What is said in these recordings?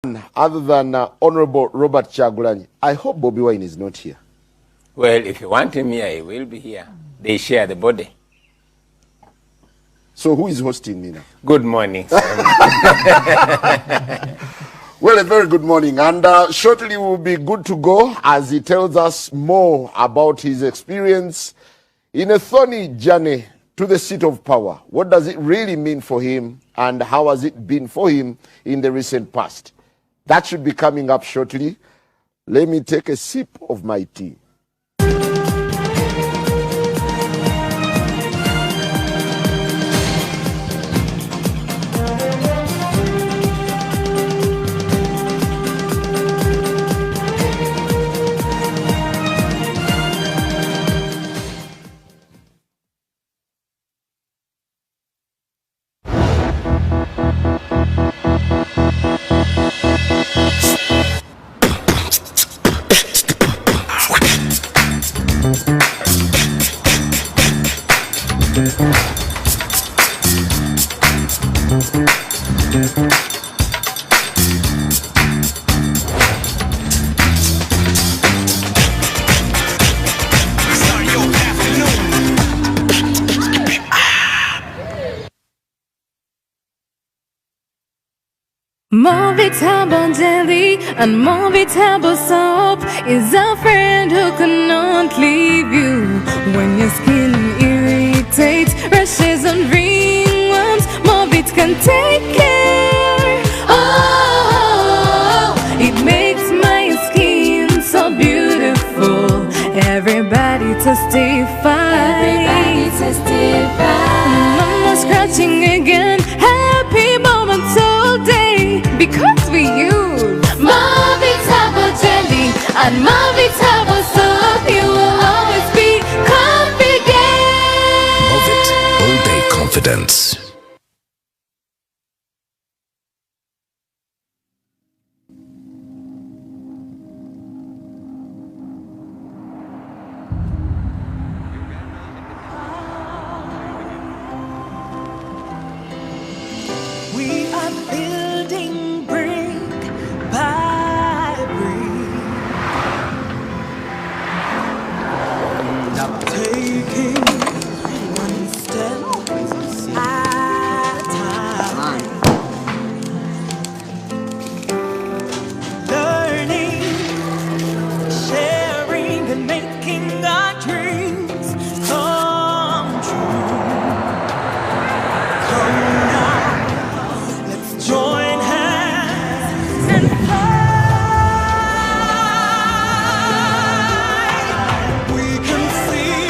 Other than Honorable Robert Kyagulanyi. I hope Bobi Wine is not here. Well, if you want him here, he will be here. They share the body. So who is hosting me now? Good morning. Well, a very good morning. And shortly we'll be good to go as he tells us more about his experience in a thorny journey to the seat of power. What does it really mean for him and how has it been for him in the recent past? That should be coming up shortly. Let me take a sip of my tea. More vegetable jelly and more vegetable soap is a friend who cannot leave you when your skin irritates, rashes and ringworms. Movit can take care. Oh, it makes my skin so beautiful. Everybody testify. Everybody testify. No more scratching again. Happy moments all day. Because we use Movitable jelly and Movitable soap, you will always be confident. Movit all day confidence. We are building brick by brick, taking one step at a time, learning, sharing, and making our dreams come true. Come now. Join hands and fly. We can see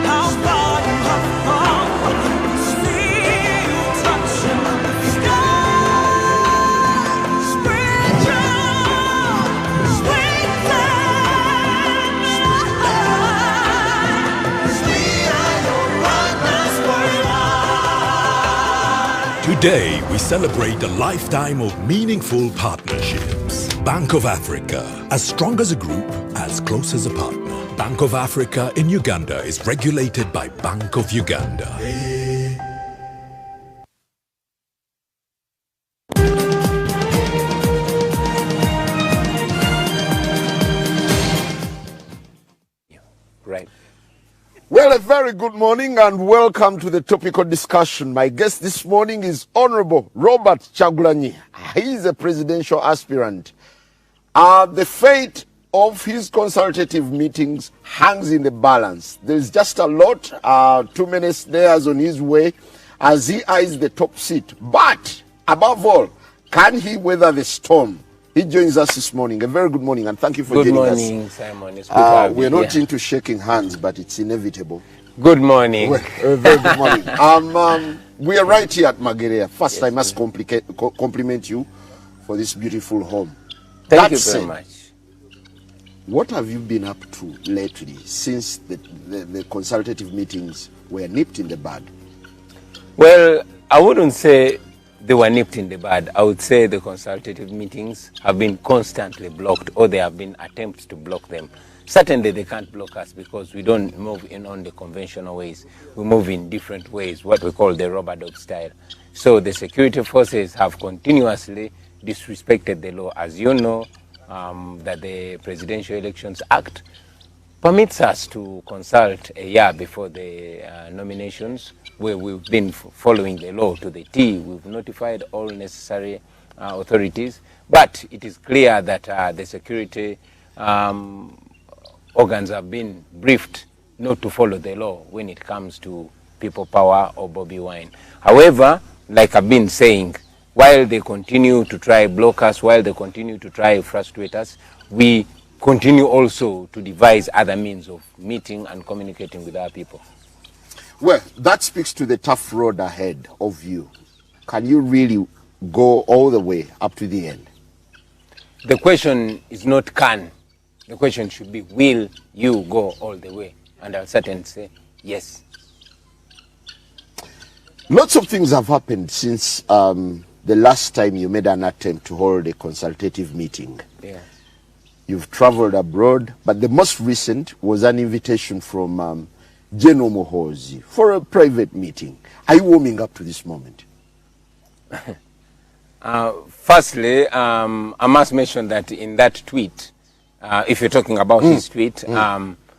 how far you have come. Feel touching the sky. Spread your wings and we are your partners for life. Today, we celebrate a lifetime of meaningful partnerships. Bank of Africa, as strong as a group, as close as a partner. Bank of Africa in Uganda is regulated by Bank of Uganda. Right. Well, a very good morning and welcome to the topical discussion. My guest this morning is Honorable Robert Kyagulanyi. He is a presidential aspirant. The fate of his consultative meetings hangs in the balance. There's just a lot, too many snares on his way as he eyes the top seat. But, above all, can he weather the storm? He joins us this morning. A very good morning and thank you for joining us. Good morning, Simon. It's good to have you We're not here. into shaking hands, but it's inevitable. Good morning. Well, very good morning. We are right here at Magere. First, I must compliment you for this beautiful home. Thank you very much. What have you been up to lately since the consultative meetings were nipped in the bud? Well, I wouldn't say they were nipped in the bud. I would say the consultative meetings have been constantly blocked, or there have been attempts to block them. Certainly they can't block us because we don't move in on the conventional ways. We move in different ways, what we call the rubber dog style. So the security forces have continuously disrespected the law. As you know, that the Presidential Elections Act permits us to consult a year before the nominations, where we've been following the law to the T. We've notified all necessary authorities, but it is clear that the security organs have been briefed not to follow the law when it comes to people power or Bobi Wine. However, like I've been saying, while they continue to try block us, while they continue to try frustrate us, we continue also to devise other means of meeting and communicating with our people. Well, that speaks to the tough road ahead of you. Can you really go all the way up to the end? The question is not can. The question should be, will you go all the way? And I'll certainly say yes. Lots of things have happened since the last time you made an attempt to hold a consultative meeting. Yeah. You've traveled abroad, but the most recent was an invitation from General Muhoozi for a private meeting. Are you warming up to this moment? Firstly, I must mention that in that tweet, if you're talking about his tweet,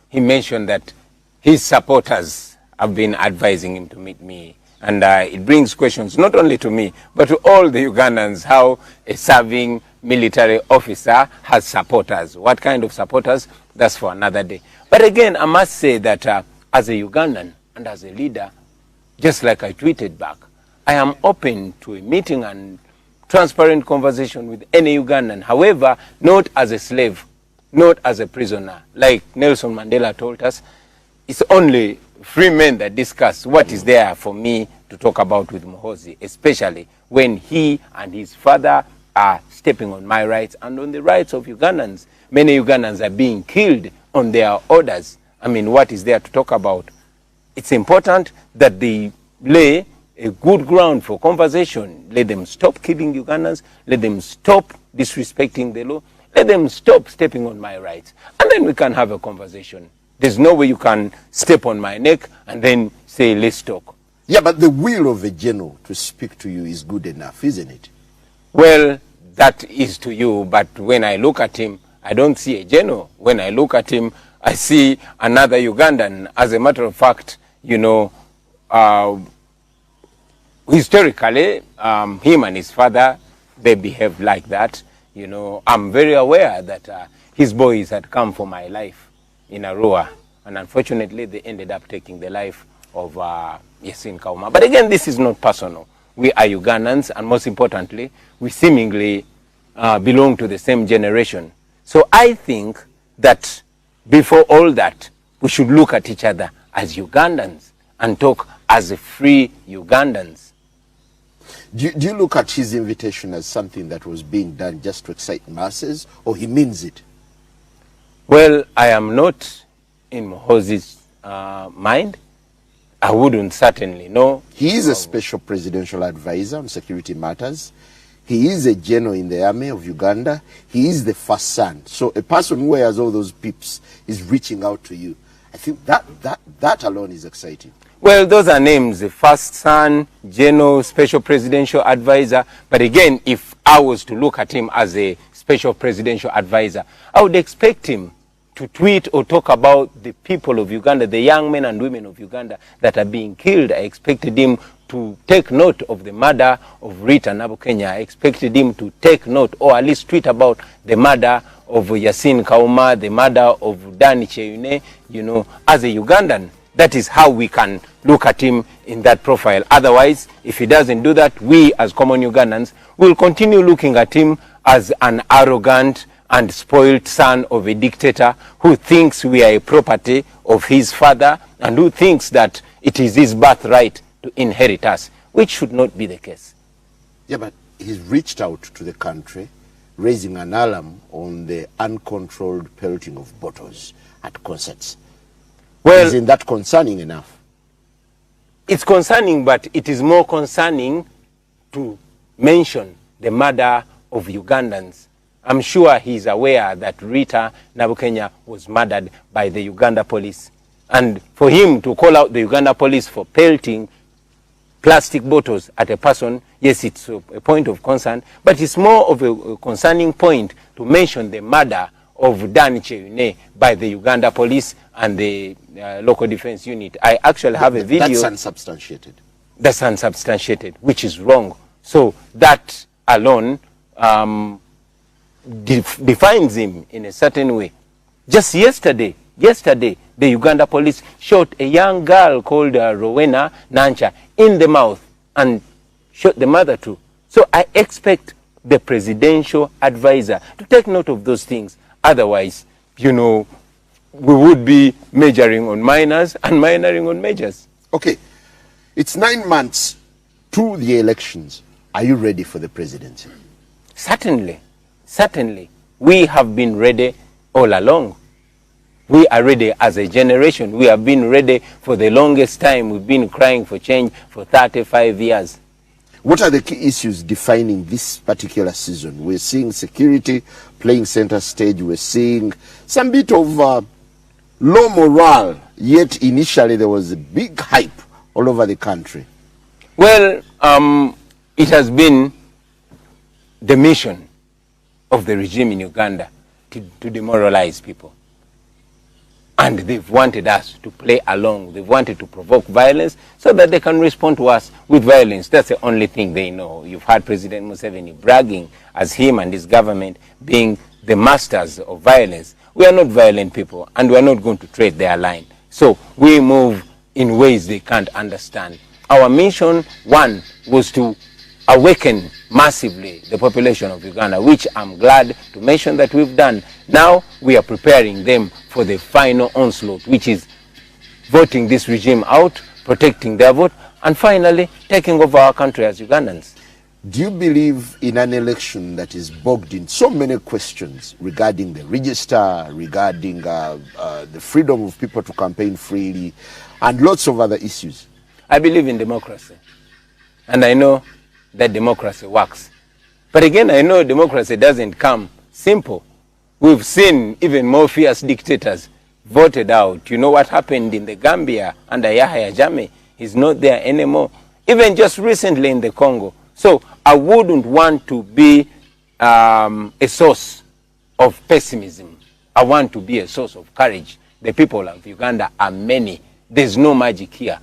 he mentioned that his supporters have been advising him to meet me. And it brings questions not only to me, but to all the Ugandans, how a serving military officer has supporters. What kind of supporters? That's for another day. But again, I must say that as a Ugandan and as a leader, just like I tweeted back, I am open to a meeting and transparent conversation with any Ugandan. However, not as a slave, not as a prisoner. Like Nelson Mandela told us, it's only free men that discuss what is there for me to talk about with Muhoozi, especially when he and his father are stepping on my rights and on the rights of Ugandans. Many Ugandans are being killed on their orders. I mean, what is there to talk about? It's important that they lay a good ground for conversation. Let them stop killing Ugandans. Let them stop disrespecting the law. Let them stop stepping on my rights. And then we can have a conversation. There's no way you can step on my neck and then say, let's talk. Yeah, but the will of a general to speak to you is good enough, isn't it? Well, that is to you, but when I look at him, I don't see a general. When I look at him, I see another Ugandan. As a matter of fact, you know, historically, him and his father, they behaved like that. You know, I'm very aware that his boys had come for my life in Arua, and unfortunately they ended up taking the life of Yasin Kauma. But again, this is not personal. We are Ugandans, and most importantly, we seemingly belong to the same generation. So I think that before all that, we should look at each other as Ugandans and talk as free Ugandans. Do you look at his invitation as something that was being done just to excite masses, or he means it? Well, I am not in Muhoozi's mind. I wouldn't certainly know. He is a special presidential advisor on security matters. He is a general in the army of Uganda. He is the first son. So a person who wears all those pips is reaching out to you. I think that alone is exciting. Well, those are names, the first son, general, special presidential advisor. But again, if I was to look at him as a special presidential advisor, I would expect him to tweet or talk about the people of Uganda, the young men and women of Uganda that are being killed. I expected him to take note of the murder of Rita Nabukenya. I expected him to take note, or at least tweet about the murder of Yasin Kauma, the murder of Dani Cheyune. You know, as a Ugandan, that is how we can look at him in that profile. Otherwise, if he doesn't do that, we as common Ugandans will continue looking at him as an arrogant and spoiled son of a dictator who thinks we are a property of his father and who thinks that it is his birthright to inherit us, which should not be the case. Yeah, but he's reached out to the country, raising an alarm on the uncontrolled pelting of bottles at concerts. Well, isn't that concerning enough? It's concerning, but it is more concerning to mention the murder of Ugandans. I'm sure he's aware that Rita Nabukenya was murdered by the Uganda police. And for him to call out the Uganda police for pelting plastic bottles at a person, yes, it's a point of concern, but it's more of a concerning point to mention the murder of Dan Cheune by the Uganda police and the local defense unit. I actually have a video. That's unsubstantiated. That's unsubstantiated, which is wrong. So that alone defines him in a certain way. Just yesterday, the Uganda police shot a young girl called Rowena Nancha in the mouth and shot the mother too. So I expect the presidential advisor to take note of those things. Otherwise, you know, we would be majoring on minors and minoring on majors. Okay, it's 9 months to the elections. Are you ready for the presidency? Certainly, certainly. We have been ready all along. We are ready as a generation. We have been ready for the longest time. We've been crying for change for 35 years. What are the key issues defining this particular season? We're seeing security playing center stage. We're seeing some bit of low morale, yet initially there was a big hype all over the country. Well, it has been the mission of the regime in Uganda to demoralize people. And they've wanted us to play along. They've wanted to provoke violence so that they can respond to us with violence. That's the only thing they know. You've heard President Museveni bragging as him and his government being the masters of violence. We are not violent people, and we are not going to tread their line. So we move in ways they can't understand. Our mission, one, was to awaken massively the population of Uganda, which I'm glad to mention that we've done. Now we are preparing them for the final onslaught, which is voting this regime out, protecting their vote, and finally taking over our country as Ugandans. Do you believe in an election that is bogged in so many questions regarding the register, regarding the freedom of people to campaign freely, and lots of other issues? I believe in democracy, and I know that democracy works. But again, I know democracy doesn't come simple. We've seen even more fierce dictators voted out. You know what happened in the Gambia under Yahya Jammeh? He's not there anymore. Even just recently in the Congo. So I wouldn't want to be a source of pessimism. I want to be a source of courage. The people of Uganda are many. There's no magic here.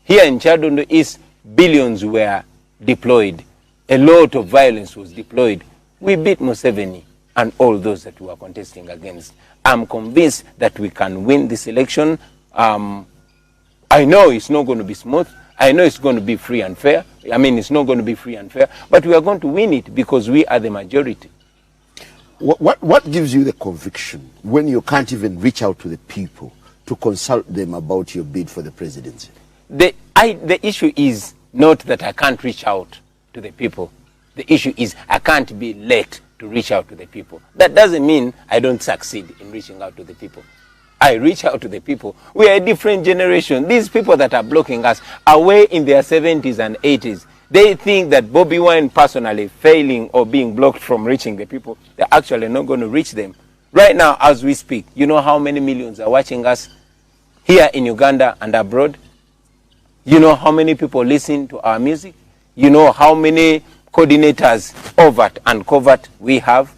Here in Chadondo East, billions were deployed. A lot of violence was deployed. We beat Museveni and all those that we are contesting against. I'm convinced that we can win this election. I know it's not going to be smooth. I know it's going to be free and fair. I mean, it's not going to be free and fair, but we are going to win it because we are the majority. What gives you the conviction when you can't even reach out to the people to consult them about your bid for the presidency? The issue is not that I can't reach out to the people. The issue is I can't be late to reach out to the people. That doesn't mean I don't succeed in reaching out to the people. I reach out to the people. We are a different generation. These people that are blocking us are way in their 70s and 80s. They think that Bobi Wine personally failing or being blocked from reaching the people, they're actually not going to reach them. Right now, as we speak, you know how many millions are watching us here in Uganda and abroad? You know how many people listen to our music? You know how many coordinators, overt and covert, we have?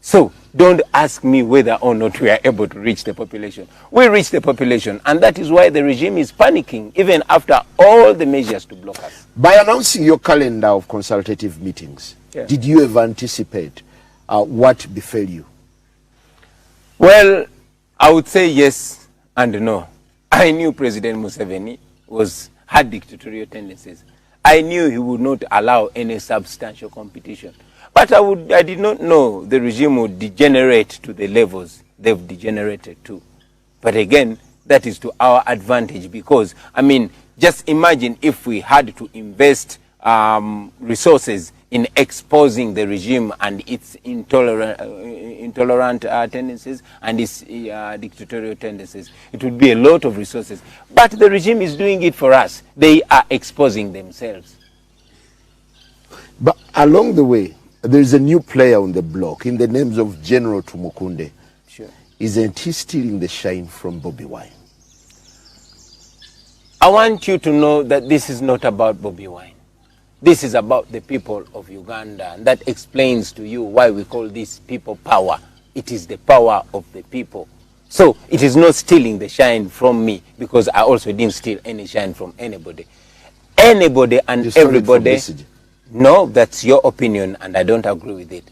So don't ask me whether or not we are able to reach the population. We reach the population, and that is why the regime is panicking, even after all the measures to block us. By announcing your calendar of consultative meetings, did you ever anticipate what befell you? Well, I would say yes and no. I knew President Museveni had dictatorial tendencies. I knew he would not allow any substantial competition. But I did not know the regime would degenerate to the levels they've degenerated to. But again, that is to our advantage because, I mean, just imagine if we had to invest resources in exposing the regime and its intolerant tendencies and its dictatorial tendencies. It would be a lot of resources. But the regime is doing it for us. They are exposing themselves. But along the way, there is a new player on the block in the names of General Tumukunde. Sure. Isn't he stealing the shine from Bobi Wine? I want you to know that this is not about Bobi Wine. This is about the people of Uganda. And that explains to you why we call this people power. It is the power of the people. So it is not stealing the shine from me, because I also didn't steal any shine from anybody. Anybody and everybody. No, that's your opinion and I don't agree with it.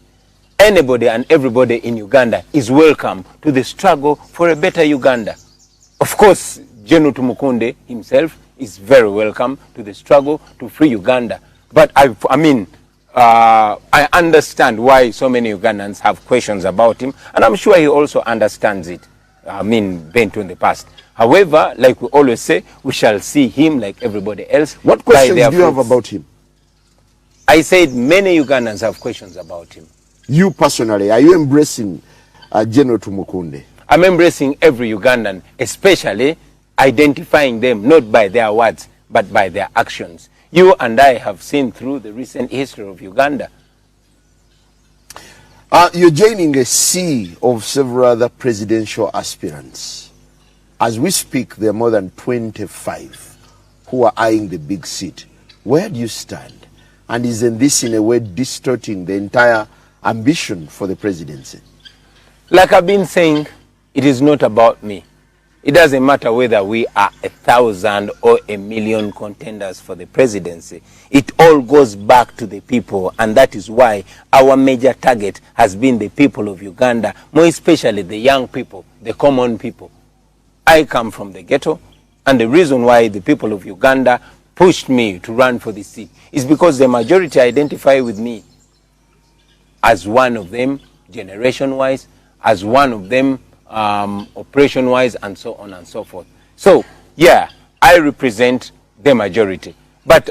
Anybody and everybody in Uganda is welcome to the struggle for a better Uganda. Of course, General Tumukunde himself is very welcome to the struggle to free Uganda. But I understand why so many Ugandans have questions about him, and I'm sure he also understands it. Bent in the past. However, like we always say, we shall see him like everybody else. What questions do you have about him? I said many Ugandans have questions about him. You personally, are you embracing General Tumukunde? I'm embracing every Ugandan, especially identifying them not by their words, but by their actions. You and I have seen through the recent history of Uganda. You're joining a sea of several other presidential aspirants. As we speak, there are more than 25 who are eyeing the big seat. Where do you stand? And isn't this in a way distorting the entire ambition for the presidency? Like I've been saying, it is not about me. It doesn't matter whether we are 1,000 or 1,000,000 contenders for the presidency. It all goes back to the people, and that is why our major target has been the people of Uganda, more especially the young people, the common people. I come from the ghetto, and the reason why the people of Uganda pushed me to run for the seat is because the majority identify with me as one of them, generation-wise, as one of them, operation-wise, and so on and so forth. So, yeah, I represent the majority. But,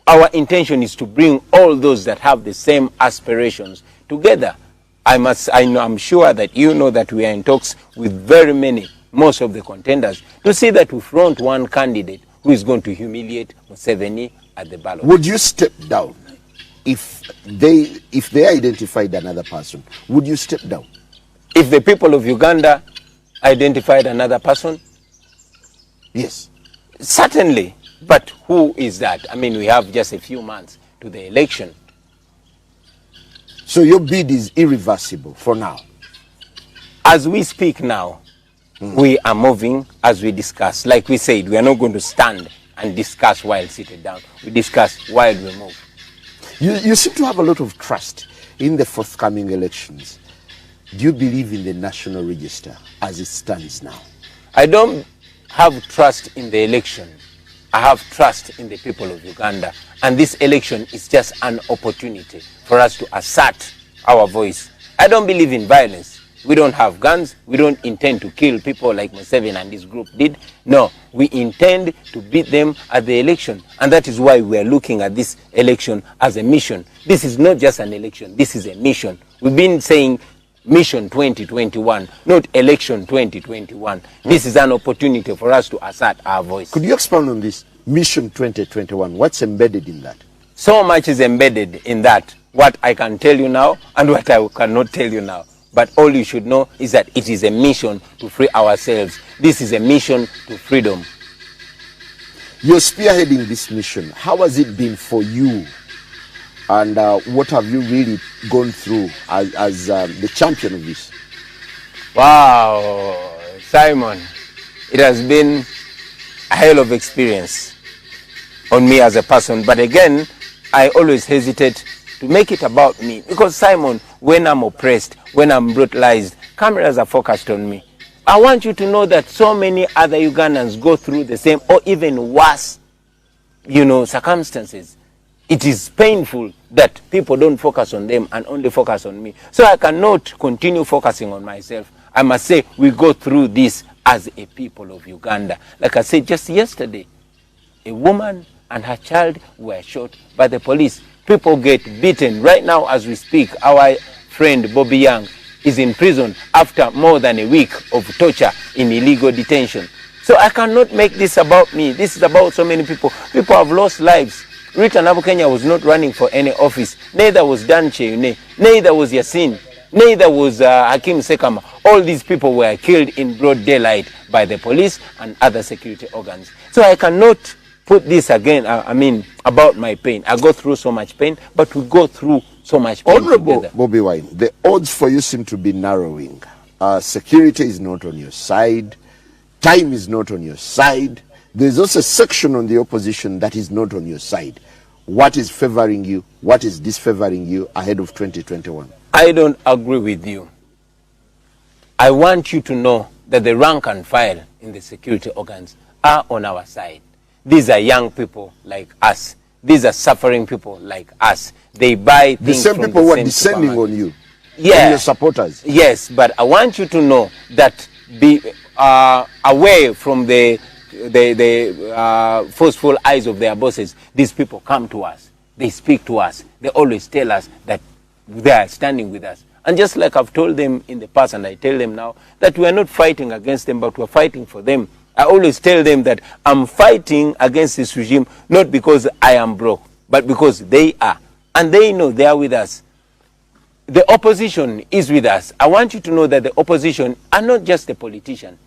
our intention is to bring all those that have the same aspirations together. I'm sure that you know that we are in talks with most of the contenders, to see that we front one candidate who is going to humiliate Museveni at the ballot. Would you step down if they identified another person? Would you step down? If the people of Uganda identified another person? Yes. Certainly. But who is that? We have just a few months to the election. So your bid is irreversible for now? As we speak now, we are moving as we discuss. Like we said, we are not going to stand and discuss while seated down. We discuss while we move. You seem to have a lot of trust in the forthcoming elections. Do you believe in the National Register as it stands now? I don't have trust in the election. I have trust in the people of Uganda. And this election is just an opportunity for us to assert our voice. I don't believe in violence. We don't have guns. We don't intend to kill people like Museveni and his group did. No, we intend to beat them at the election. And that is why we are looking at this election as a mission. This is not just an election. This is a mission. We've been saying Mission 2021, not Election 2021. This is an opportunity for us to assert our voice. Could you expand on this? Mission 2021, what's embedded in that? So much is embedded in that. What I can tell you now and what I cannot tell you now. But all you should know is that it is a mission to free ourselves. This is a mission to freedom. You're spearheading this mission. How has it been for you? And what have you really gone through as the champion of this? Wow, Simon, it has been a hell of experience on me as a person. But again, I always hesitate to make it about me. Because Simon, when I'm oppressed, when I'm brutalized, cameras are focused on me. I want you to know that so many other Ugandans go through the same or even worse, circumstances. It is painful that people don't focus on them and only focus on me. So I cannot continue focusing on myself. I must say we go through this as a people of Uganda. Like I said just yesterday, a woman and her child were shot by the police. People get beaten. Right now as we speak, our friend Bobi Young is in prison after more than a week of torture in illegal detention. So I cannot make this about me. This is about so many people. People have lost lives. Rita Nabukenya was not running for any office. Neither was Dan Cheyune. Neither was Yasin. Neither was Hakim Sekama. All these people were killed in broad daylight by the police and other security organs. So I cannot put this again, about my pain. I go through so much pain, but we go through so much pain Honorable together. Bobi Wine, the odds for you seem to be narrowing. Security is not on your side. Time is not on your side. There's also a section on the opposition that is not on your side. What is favoring you? What is disfavoring you ahead of 2021? I don't agree with you. I want you to know that the rank and file in the security organs are on our side. These are young people like us. These are suffering people like us. They buy things the same from people the who are same descending supermarket. on you. Yeah. On your supporters. Yes, but I want you to know that be away from the forceful eyes of their bosses. These people come to us. They speak to us. They always tell us that they are standing with us. And just like I've told them in the past, and I tell them now, that we are not fighting against them, but we're fighting for them. I always tell them that I'm fighting against this regime, not because I am broke, but because they are. And they know they are with us. The opposition is with us. I want you to know that the opposition are not just the politicians.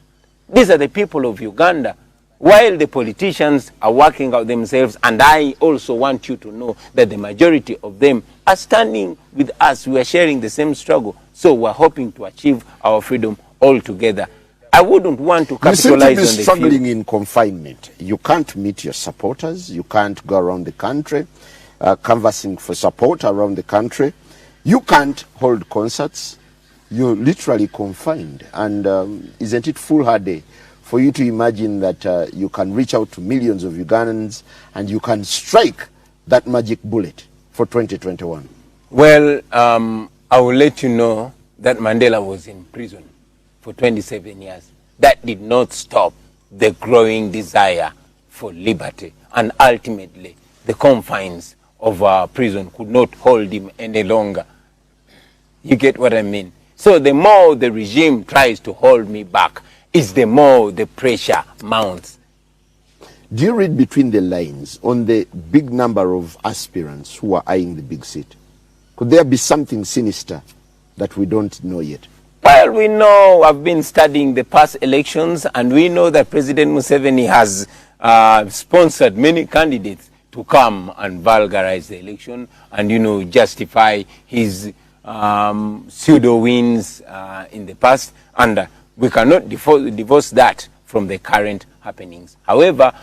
These are the people of Uganda. While the politicians are working out themselves, and I also want you to know that the majority of them are standing with us. We are sharing the same struggle. So we're hoping to achieve our freedom all together. I wouldn't want to capitalize on the You seem to be struggling in confinement. You can't meet your supporters. You can't go around the country canvassing for support around the country. You can't hold concerts. You're literally confined. And isn't it foolhardy for you to imagine that you can reach out to millions of Ugandans and you can strike that magic bullet for 2021? Well, I will let you know that Mandela was in prison for 27 years. That did not stop the growing desire for liberty. And ultimately, the confines of our prison could not hold him any longer. You get what I mean? So the more the regime tries to hold me back, is the more the pressure mounts. Do you read between the lines on the big number of aspirants who are eyeing the big seat? Could there be something sinister that we don't know yet? Well, we know, I've been studying the past elections, and we know that President Museveni has sponsored many candidates to come and vulgarize the election and, justify his pseudo wins in the past. And we cannot divorce that from the current happenings. However,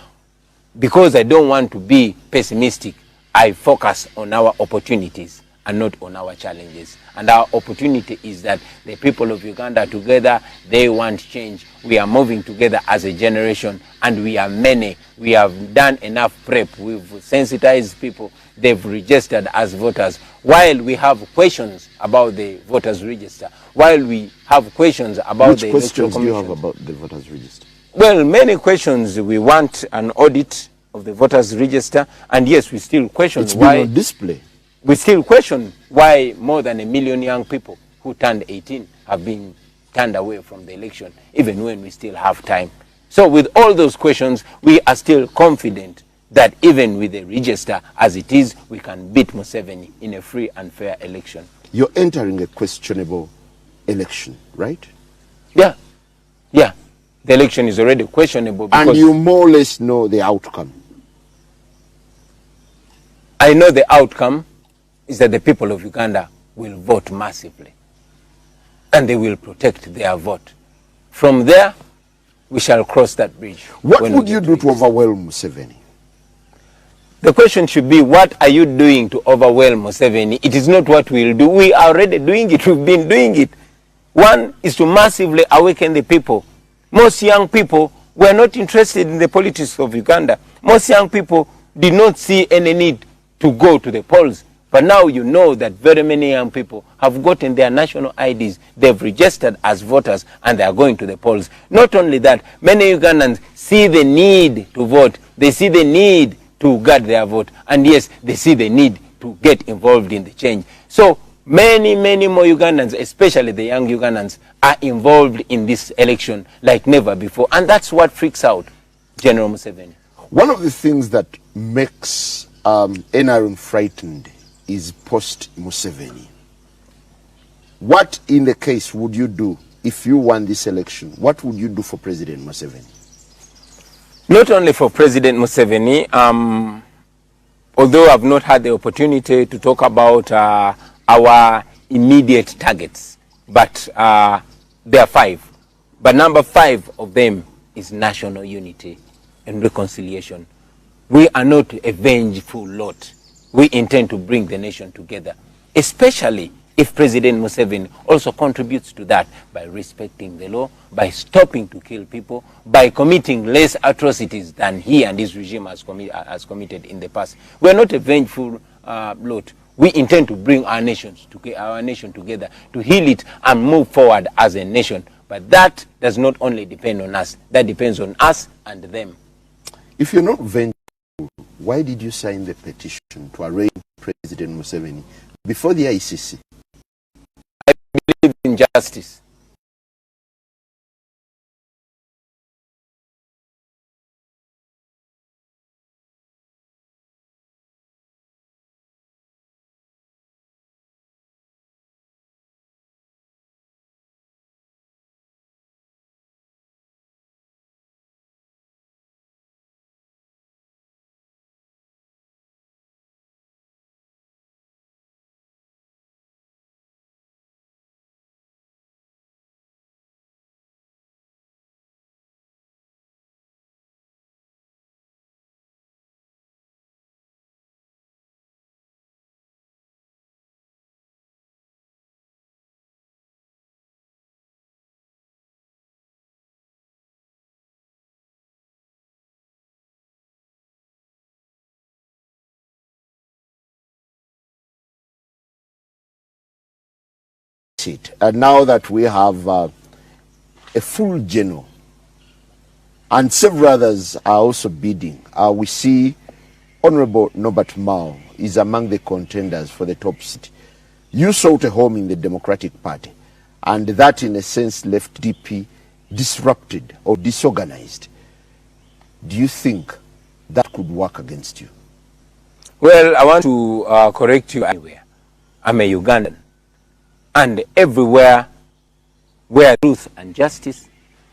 because I don't want to be pessimistic, I focus on our opportunities and not on our challenges. And our opportunity is that the people of Uganda together, they want change. We are moving together as a generation, and we are many. We have done enough prep. We've sensitized people. They've registered as voters. While we have questions about the voters register, while we have questions about the electoral commission. Which questions do you have about the voters register? Well, many questions. We want an audit of the voters register, and yes, we still question It's why. been on display. We still question why more than 1 million young people who turned 18 have been turned away from the election, even when we still have time. So with all those questions, we are still confident that even with the register as it is, we can beat Museveni in a free and fair election. You're entering a questionable election, right? Yeah. The election is already questionable. Because and you more or less know the outcome. I know the outcome is that the people of Uganda will vote massively. And they will protect their vote. From there, we shall cross that bridge. What would you do to overwhelm Museveni? The question should be, what are you doing to overwhelm Museveni? It is not what we'll do. We are already doing it. We've been doing it. One is to massively awaken the people. Most young people were not interested in the politics of Uganda. Most young people did not see any need to go to the polls. But now you know that very many young people have gotten their national IDs. They've registered as voters and they are going to the polls. Not only that, many Ugandans see the need to vote. They see the need to guard their vote. And yes, they see the need to get involved in the change. So many more Ugandans, especially the young Ugandans, are involved in this election like never before. And that's what freaks out General Museveni. One of the things that makes NRM frightened is post-Museveni. What, in the case, would you do if you won this election? What would you do for President Museveni? Not only for President Museveni, although I've not had the opportunity to talk about our immediate targets, but there are 5. But number 5 of them is national unity and reconciliation. We are not a vengeful lot. We intend to bring the nation together, especially if President Museveni also contributes to that by respecting the law, by stopping to kill people, by committing less atrocities than he and his regime has committed in the past. We are not a vengeful lot. We intend to bring our nation together, to heal it and move forward as a nation. But that does not only depend on us. That depends on us and them. If you're not vengeful, why did you sign the petition to arraign President Museveni before the ICC? I believe in justice. And now that we have a full general and several others are also bidding, we see Honorable Norbert Mao is among the contenders for the top seat. You sought a home in the Democratic Party, and that in a sense left DP disrupted or disorganized. Do you think that could work against you? Well, I want to correct you anywhere. I'm a Ugandan. And everywhere where truth and justice,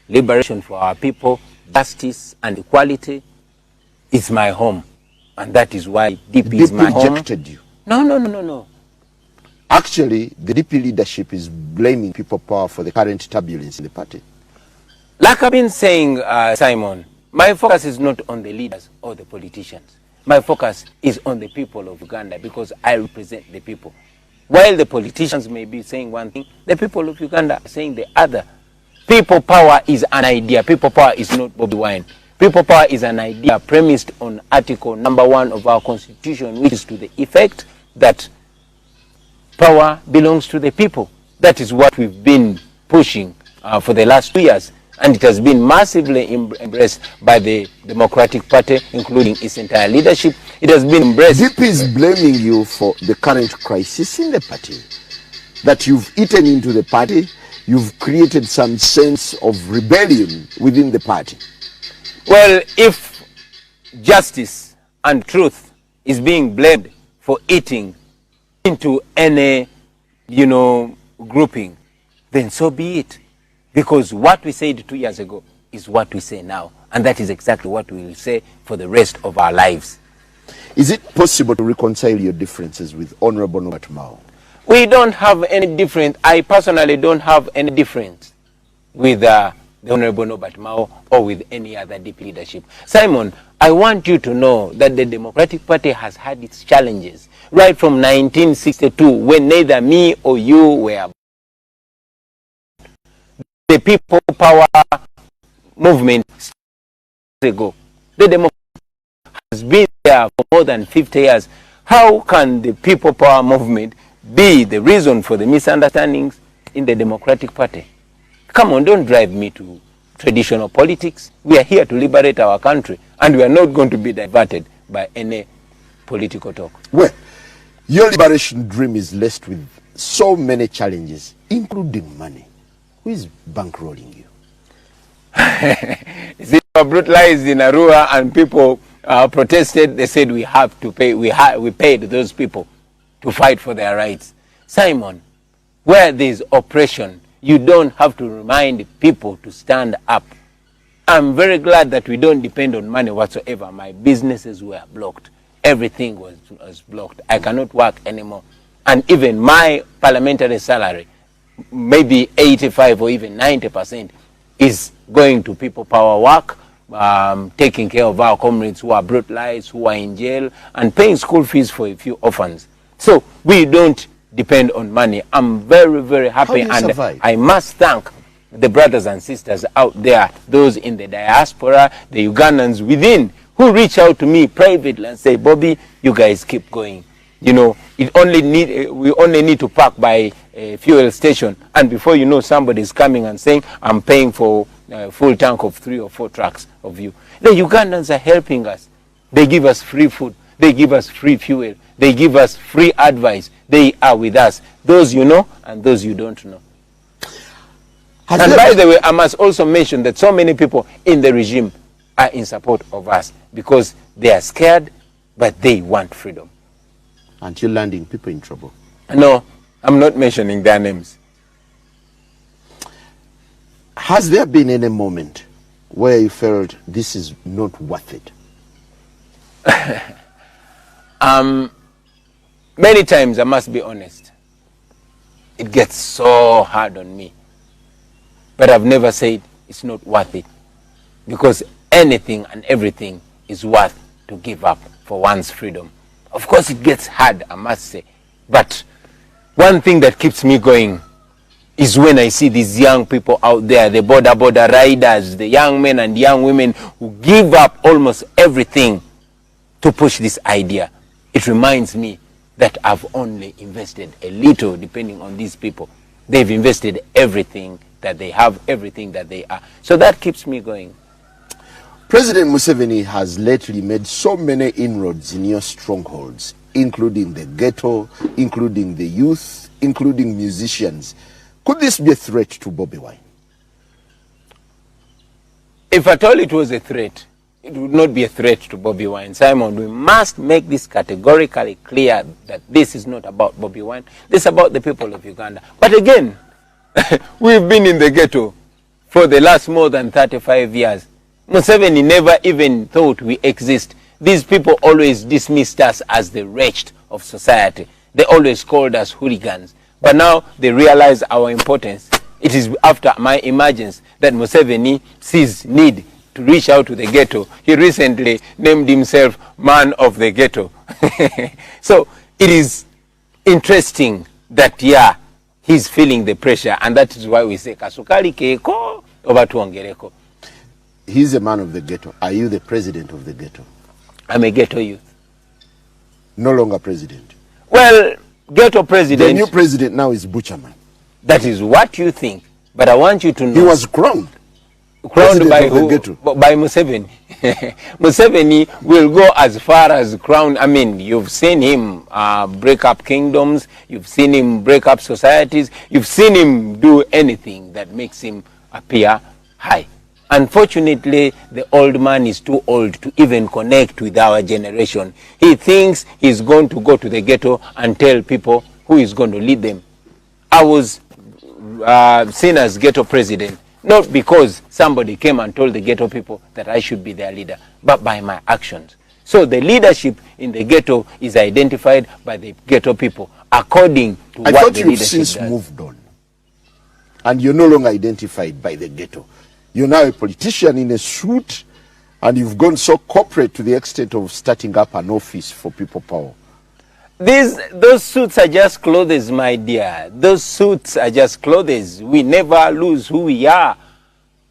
liberation for our people, justice and equality is my home. And that is why DP is my home. Rejected you? No. Actually, the DP leadership is blaming People Power for the current turbulence in the party. Like I've been saying, Simon, my focus is not on the leaders or the politicians. My focus is on the people of Uganda because I represent the people. While the politicians may be saying one thing, the people of Uganda are saying the other. People power is an idea. People power is not Bobi Wine. People power is an idea premised on Article number 1 of our Constitution, which is to the effect that power belongs to the people. That is what we've been pushing for the last 2 years. And it has been massively embraced by the Democratic Party, including its entire leadership. It has been embraced. DP is blaming you for the current crisis in the party. That you've eaten into the party, you've created some sense of rebellion within the party. Well, if justice and truth is being blamed for eating into any, grouping, then so be it. Because what we said 2 years ago is what we say now. And that is exactly what we will say for the rest of our lives. Is it possible to reconcile your differences with Honorable Norbert Mao? We don't have any difference. I personally don't have any difference with the Honorable Norbert Mao or with any other DP leadership. Simon, I want you to know that the Democratic Party has had its challenges right from 1962 when neither me or you were. The People Power movement ago. The Democratic has been there for more than 50 years. How can the People Power movement be the reason for the misunderstandings in the Democratic Party? Come on, don't drive me to traditional politics. We are here to liberate our country, and we are not going to be diverted by any political talk. Well, your liberation dream is laced with so many challenges, including money. Who is bankrolling you? They were brutalized in Arua and people protested. They said we have to pay. We paid those people to fight for their rights. Simon, where there is oppression, you don't have to remind people to stand up. I'm very glad that we don't depend on money whatsoever. My businesses were blocked. Everything was blocked. I cannot work anymore. And even my parliamentary salary, maybe 85 or even 90%, is going to people power work, taking care of our comrades who are brutalized, who are in jail, and paying school fees for a few orphans. So we don't depend on money. I'm very, very happy, and survive? I must thank the brothers and sisters out there, those in the diaspora, the Ugandans within, who reach out to me privately and say, Bobi, you guys keep going. You know, we only need to park by a fuel station, and before you know, somebody is coming and saying, I'm paying for a full tank of 3 or 4 trucks of you. The Ugandans are helping us. They give us free food. They give us free fuel. They give us free advice. They are with us. Those you know and those you don't know. And by the way, I must also mention that so many people in the regime are in support of us because they are scared, but they want freedom. Until landing people in trouble. No, I'm not mentioning their names. Has there been any moment where you felt this is not worth it? Many times, I must be honest. It gets so hard on me. But I've never said it's not worth it. Because anything and everything is worth to give up for one's freedom. Of course, it gets hard, I must say. But one thing that keeps me going is when I see these young people out there, the border riders, the young men and young women who give up almost everything to push this idea. It reminds me that I've only invested a little, depending on these people. They've invested everything that they have, everything that they are. So that keeps me going. President Museveni has lately made so many inroads in your strongholds, including the ghetto, including the youth, including musicians. Could this be a threat to Bobi Wine? If at all it was a threat, it would not be a threat to Bobi Wine. Simon, we must make this categorically clear that this is not about Bobi Wine. This is about the people of Uganda. But again, we've been in the ghetto for the last more than 35 years. Museveni never even thought we exist. These people always dismissed us as the wretched of society. They always called us hooligans. But now they realize our importance. It is after my emergence that Museveni sees need to reach out to the ghetto. He recently named himself Man of the Ghetto. So it is interesting that, yeah, he's feeling the pressure, and that is why we say kasukali keeko oba tuongereko. He's a man of the ghetto. Are you the president of the ghetto? I'm a ghetto youth. No longer president. Well, ghetto president. The new president now is Butcherman. That is what you think. But I want you to know. He was crowned. Crowned by of the who? ghetto. By Museveni. Museveni will go as far as crown. I mean, you've seen him break up kingdoms. You've seen him break up societies. You've seen him do anything that makes him appear high. Unfortunately, the old man is too old to even connect with our generation. He thinks he's going to go to the ghetto and tell people who is going to lead them. I was seen as ghetto president, not because somebody came and told the ghetto people that I should be their leader, but by my actions. So the leadership in the ghetto is identified by the ghetto people according to what the leadership does. I thought you've since moved on, and you're no longer identified by the ghetto. You're now a politician in a suit, and you've gone so corporate to the extent of starting up an office for people power. Those suits are just clothes, my dear. Those suits are just clothes. We never lose who we are.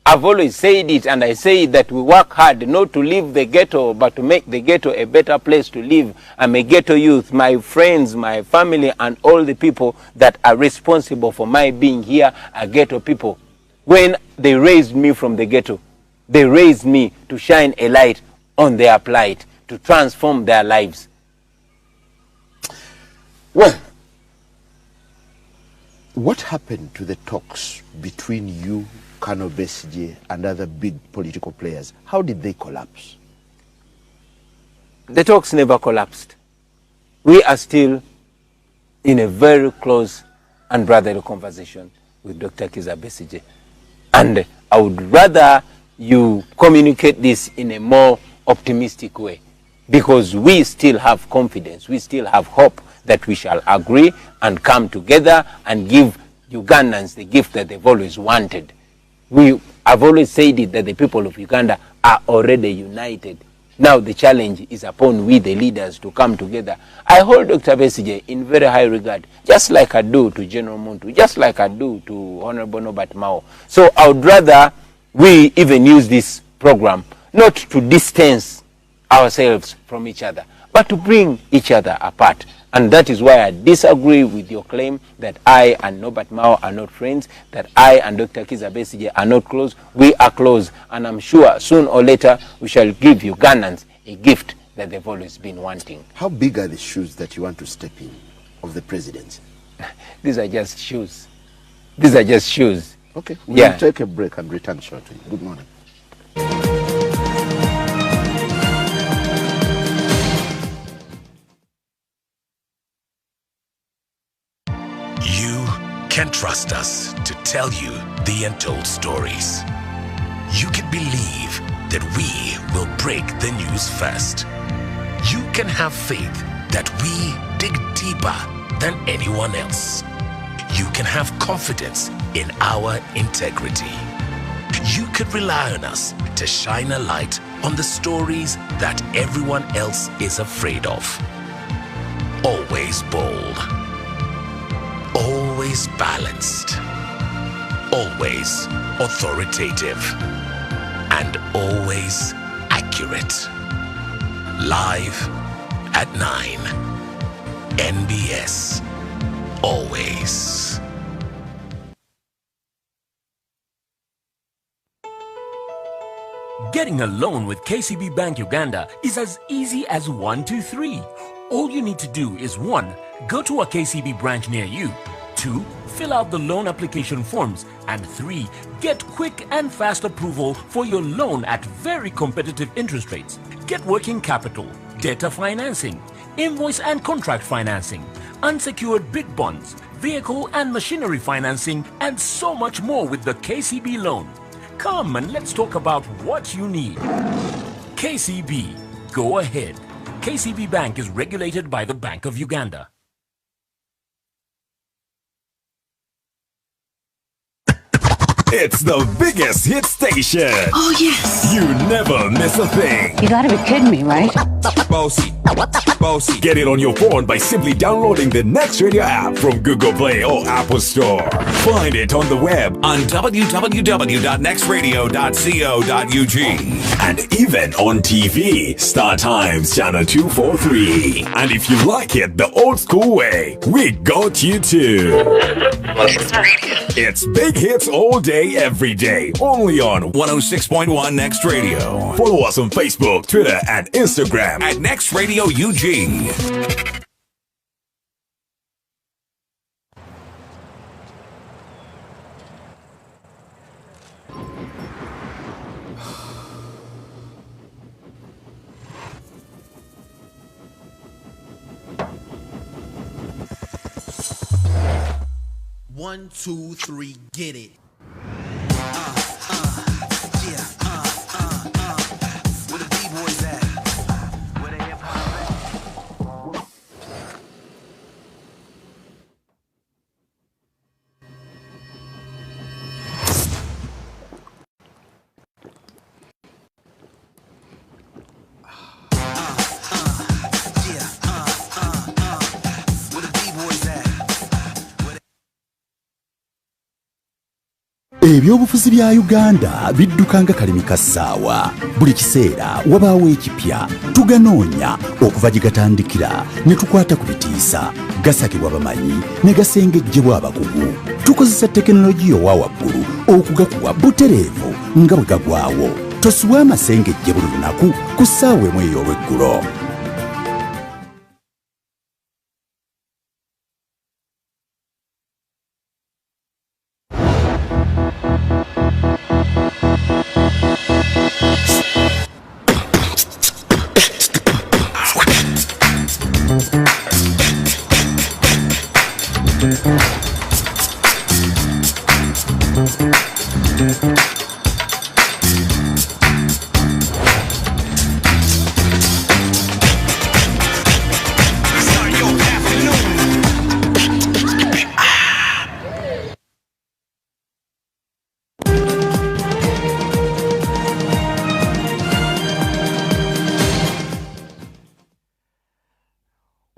I've always said it, and I say that we work hard not to leave the ghetto, but to make the ghetto a better place to live. I'm a ghetto youth. My friends, my family, and all the people that are responsible for my being here are ghetto people. When they raised me from the ghetto, they raised me to shine a light on their plight, to transform their lives. Well, what happened to the talks between you, Kano Besigye, and other big political players? How did they collapse? The talks never collapsed. We are still in a very close and brotherly conversation with Dr. Kizza Besigye. And I would rather you communicate this in a more optimistic way, because we still have confidence, we still have hope that we shall agree and come together and give Ugandans the gift that they've always wanted. I've always said it, that the people of Uganda are already united. Now the challenge is upon we, the leaders, to come together. I hold Dr. Besigye in very high regard, just like I do to General Muntu, just like I do to Honorable Norbert Mao. So I would rather we even use this program not to distance ourselves from each other, but to bring each other apart. And that is why I disagree with your claim that I and Norbert Mao are not friends, that I and Dr. Kiza Besigye are not close. We are close, and I'm sure soon or later we shall give Ugandans a gift that they've always been wanting. How big are the shoes that you want to step in of the presidency? These are just shoes. These are just shoes. Okay, we'll take a break and return shortly. Good morning. You can trust us to tell you the untold stories. You can believe that we will break the news first. You can have faith that we dig deeper than anyone else. You can have confidence in our integrity. You can rely on us to shine a light on the stories that everyone else is afraid of. Always bold. Always balanced. Always authoritative. And always accurate. Live at 9. NBS. Always. Getting a loan with KCB Bank Uganda is as easy as 1, 2, 3. All you need to do is 1. Go to a KCB branch near you. 2. Fill out the loan application forms. And 3. Get quick and fast approval for your loan at very competitive interest rates. Get working capital, debtor financing, invoice and contract financing, unsecured big bonds, vehicle and machinery financing, and so much more with the KCB loan. Come and let's talk about what you need. KCB, go ahead. KCB Bank is regulated by the Bank of Uganda. It's the biggest hit station. Oh, yes. You never miss a thing. You gotta be kidding me, right? Bossy. Get it on your phone by simply downloading the Next Radio app from Google Play or Apple Store. Find it on the web on www.nextradio.co.ug and even on TV, Star Times Channel 243. And if you like it the old school way, we got you too. It's big hits all day, every day, only on 106.1 Next Radio. Follow us on Facebook, Twitter, and Instagram at Next Radio UG. One, two, three, get it. Where the B-boys at? Where the hip-hop at? Where the B-boys at? ebyobufuzi bya Uganda biddukanga kalimi ka ssaawa buli kiseera wabaawo ekipya tuganoonya okuva gye gatandikira ne tukwata ku bitiisa gasakibwa bamanyi ne gasengejjebwa abakugu tukozesa tekinologiya owa waggulu okugakuwa butereevu nga bwe gagwawo tosubwa amasengejje buli lunaku ku ssaawa emu ey'olweggulo.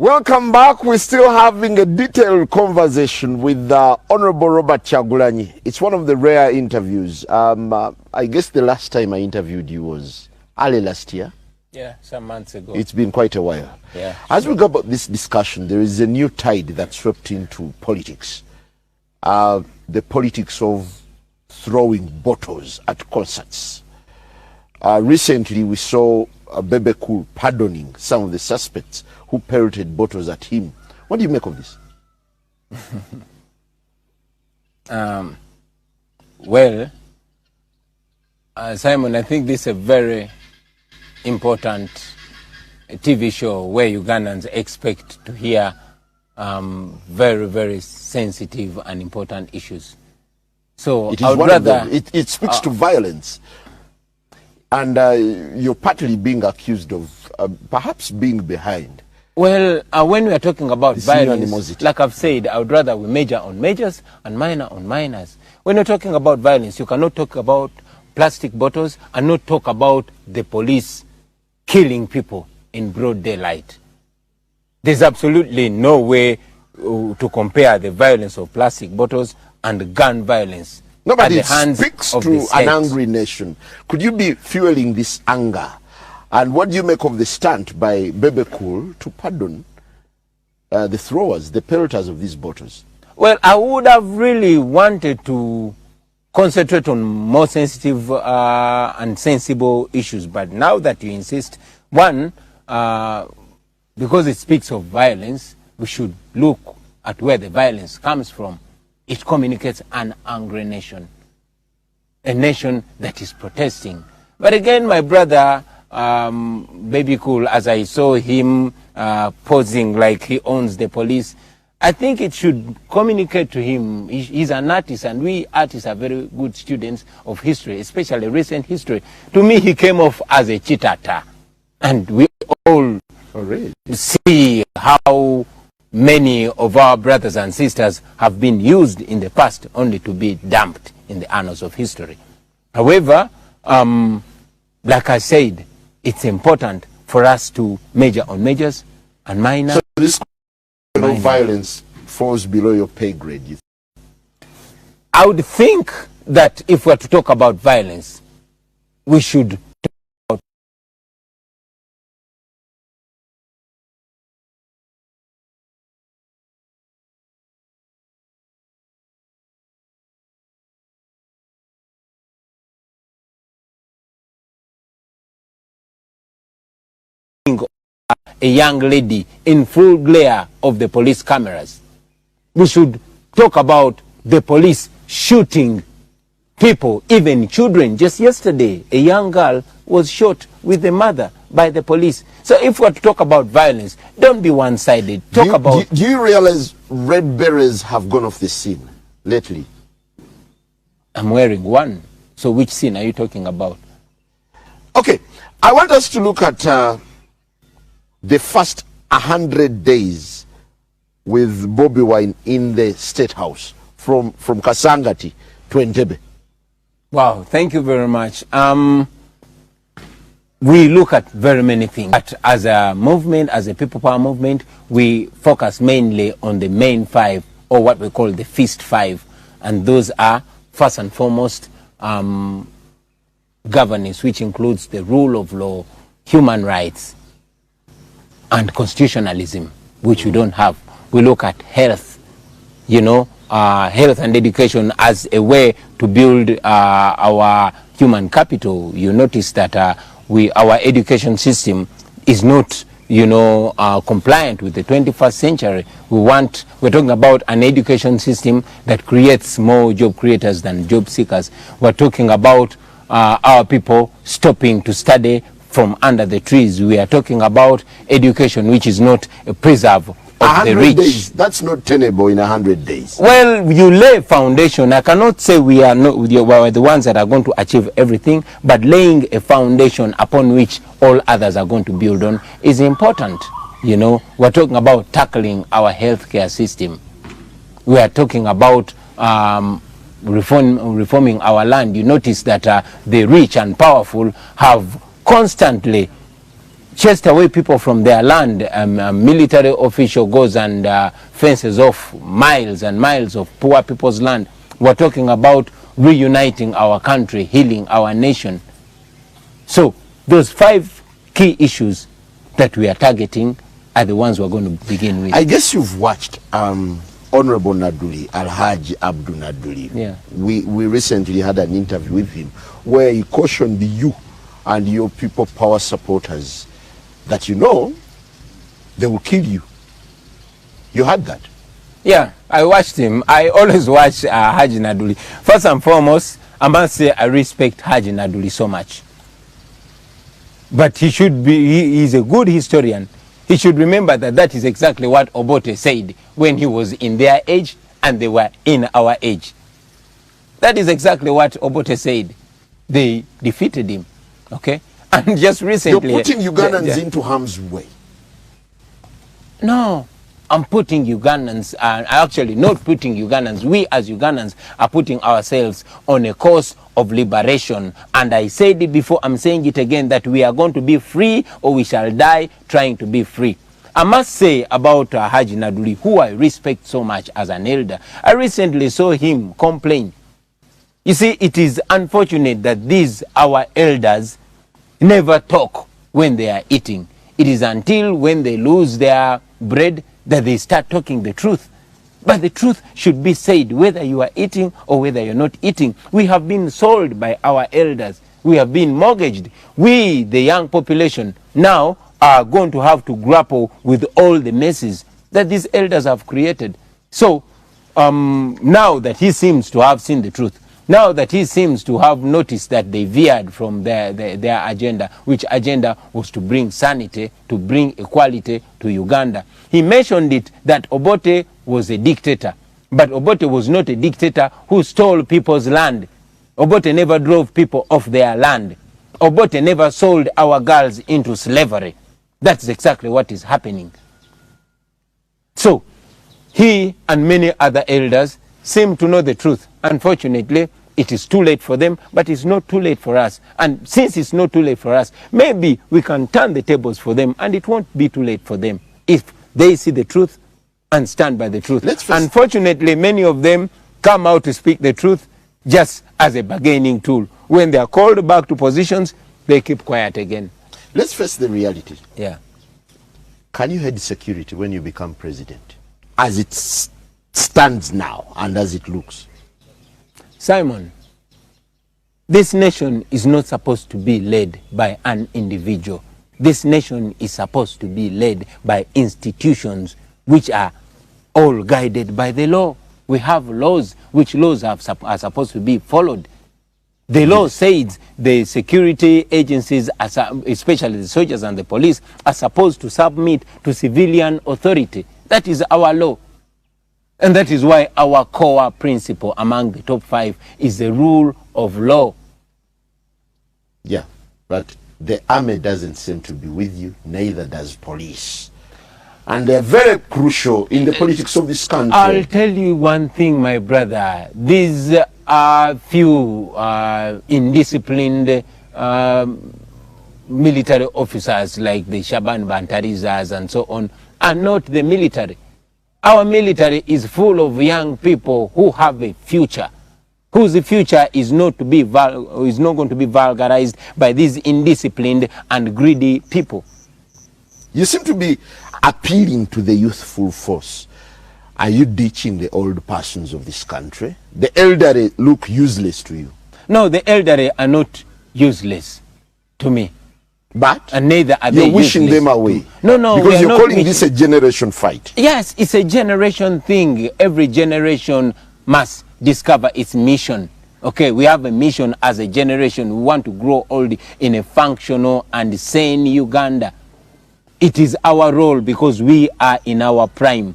Welcome back. We're still having a detailed conversation with Honorable Robert Kyagulanyi. It's one of the rare interviews. I guess the last time I interviewed you was early last year. Yeah, some months ago. It's been quite a while. Yeah. As we go about this discussion, there is a new tide that swept into politics. The politics of throwing bottles at concerts. Recently, we saw Bebe Cool pardoning some of the suspects who pelted bottles at him. What do you make of this? Well, Simon, I think this is a very important TV show where Ugandans expect to hear very, very sensitive and important issues. So It is I would one of rather... them. It speaks to violence. And you're partly being accused of perhaps being behind. Well, when we are talking about This new violence, animosity. like I've said, I would rather we major on majors and minor on minors. When you're talking about violence, you cannot talk about plastic bottles and not talk about the police killing people in broad daylight. There's absolutely no way to compare the violence of plastic bottles and gun violence. No, but at the it hands speaks of to the an state. angry nation. Could you be fueling this anger? And what do you make of the stunt by Bebe Cool to pardon the throwers, the pelters of these bottles? Well, I would have really wanted to concentrate on more sensitive and sensible issues. But now that you insist, one, because it speaks of violence, we should look at where the violence comes from. It communicates an angry nation, a nation that is protesting. But again, my brother, Baby Cool, as I saw him posing like he owns the police, I think it should communicate to him. He's an artist, and we artists are very good students of history, especially recent history. To me, he came off as a cheatata. And we all see how many of our brothers and sisters have been used in the past only to be dumped in the annals of history. However, like I said, it's important for us to major on majors and minor. So this kind of violence falls below your pay grade. I would think that if we're to talk about violence, we should talk about a young lady in full glare of the police cameras. We should talk about the police shooting people, even children. Just yesterday, a young girl was shot with a mother by the police. So if we're to talk about violence, don't be one-sided. Talk about... Do you realize red berets have gone off the scene lately? I'm wearing one. So which scene are you talking about? Okay, I want us to look at the first 100 days with Bobi Wine in the State House from Kasangati to Entebbe. Wow, thank you very much. We look at very many things. But as a movement, as a people power movement, we focus mainly on the main five, or what we call the Feast Five. And those are, first and foremost, governance, which includes the rule of law, human rights, and constitutionalism, which we don't have. We look at health, health and education as a way to build our human capital. You notice that our education system is not, compliant with the 21st century. We're talking about an education system that creates more job creators than job seekers. We're talking about our people stopping to study from under the trees. We are talking about education which is not a preserve of the rich. Days, that's not tenable in 100 days. Well, you lay foundation. I cannot say we are the ones that are going to achieve everything, but laying a foundation upon which all others are going to build on is important. We're talking about tackling our healthcare system. We are talking about reforming our land. You notice that the rich and powerful have constantly chased away people from their land. A military official goes and fences off miles and miles of poor people's land. We're talking about reuniting our country, healing our nation. So those 5 key issues that we are targeting are the ones we're going to begin with. I guess you've watched Honorable Naduli, Alhaji Abdul Naduli. Yeah. We recently had an interview with him where he cautioned you and your people power supporters that they will kill you. You heard that? Yeah, I watched him. I always watch Haji Naduli. First and foremost, I must say I respect Haji Naduli so much. But he should be, he's a good historian. He should remember that that is exactly what Obote said when he was in their age and they were in our age. That is exactly what Obote said. They defeated him. Okay? And just recently... You're putting Ugandans into harm's way. No. I'm putting Ugandans, actually not putting Ugandans, we as Ugandans are putting ourselves on a course of liberation. And I said it before, I'm saying it again, that we are going to be free or we shall die trying to be free. I must say about Haji Naduli, who I respect so much as an elder, I recently saw him complain. You see, it is unfortunate that these, our elders, never talk when they are eating. It is until when they lose their bread that they start talking the truth. But the truth should be said whether you are eating or whether you're not eating. We have been sold by our elders. We have been mortgaged. We, the young population, now are going to have to grapple with all the messes that these elders have created. So now that he seems to have seen the truth, now that he seems to have noticed that they veered from their agenda, which agenda was to bring sanity, to bring equality to Uganda. He mentioned it that Obote was a dictator. But Obote was not a dictator who stole people's land. Obote never drove people off their land. Obote never sold our girls into slavery. That's exactly what is happening. So, he and many other elders seem to know the truth. Unfortunately, it is too late for them, but it's not too late for us. And since it's not too late for us, maybe we can turn the tables for them, and it won't be too late for them if they see the truth and stand by the truth. Unfortunately, many of them come out to speak the truth just as a bargaining tool. When they are called back to positions, they keep quiet again. Let's face the reality. Yeah. Can you head security when you become president? As it stands now and as it looks? Simon, this nation is not supposed to be led by an individual. This nation is supposed to be led by institutions which are all guided by the law. We have laws, which laws are supposed to be followed. The law says the security agencies, especially the soldiers and the police, are supposed to submit to civilian authority. That is our law. And that is why our core principle among the top 5 is the rule of law. Yeah, but the army doesn't seem to be with you, neither does police. And they're very crucial in the politics of this country. I'll tell you one thing, my brother. These few indisciplined military officers like the Shaban Bantarizas and so on are not the military. Our military is full of young people who have a future, whose future is not going to be vulgarized by these indisciplined and greedy people. You seem to be appealing to the youthful force. Are you ditching the old persons of this country? The elderly look useless to you. No, the elderly are not useless to me. But and neither are they you're wishing them away. No, because you're calling this a generation fight. Yes, it's a generation thing. Every generation must discover its mission. Okay, we have a mission as a generation. We want to grow old in a functional and sane Uganda. It is our role because we are in our prime.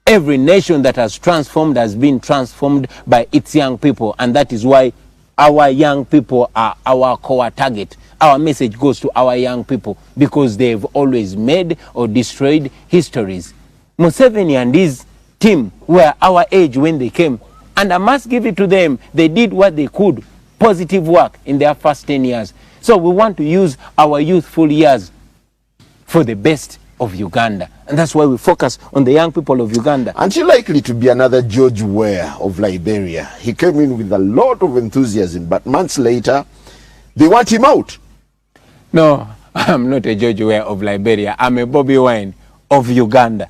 Every nation that has transformed has been transformed by its young people, and that is why our young people are our core target. Our message goes to our young people because they've always made or destroyed histories. Museveni and his team were our age when they came, and I must give it to them. They did what they could, positive work in their first 10 years. So we want to use our youthful years for the best of Uganda. And that's why we focus on the young people of Uganda. Aren't you likely to be another George Weah of Liberia? He came in with a lot of enthusiasm, but months later, they want him out. No, I'm not a George Weah of Liberia. I'm a Bobi Wine of Uganda.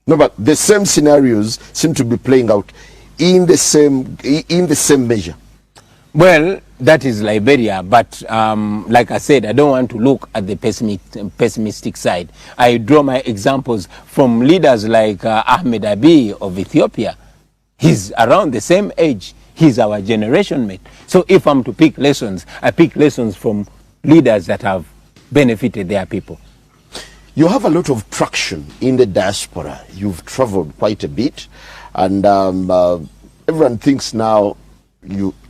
No, but the same scenarios seem to be playing out in the same measure. Well, that is Liberia, but like I said, I don't want to look at the pessimistic side. I draw my examples from leaders like Ahmed Abiy of Ethiopia. He's around the same age. He's our generation mate. So if I'm to pick lessons, I pick lessons from leaders that have benefited their people. You have a lot of traction in the diaspora. You've traveled quite a bit, and everyone thinks now,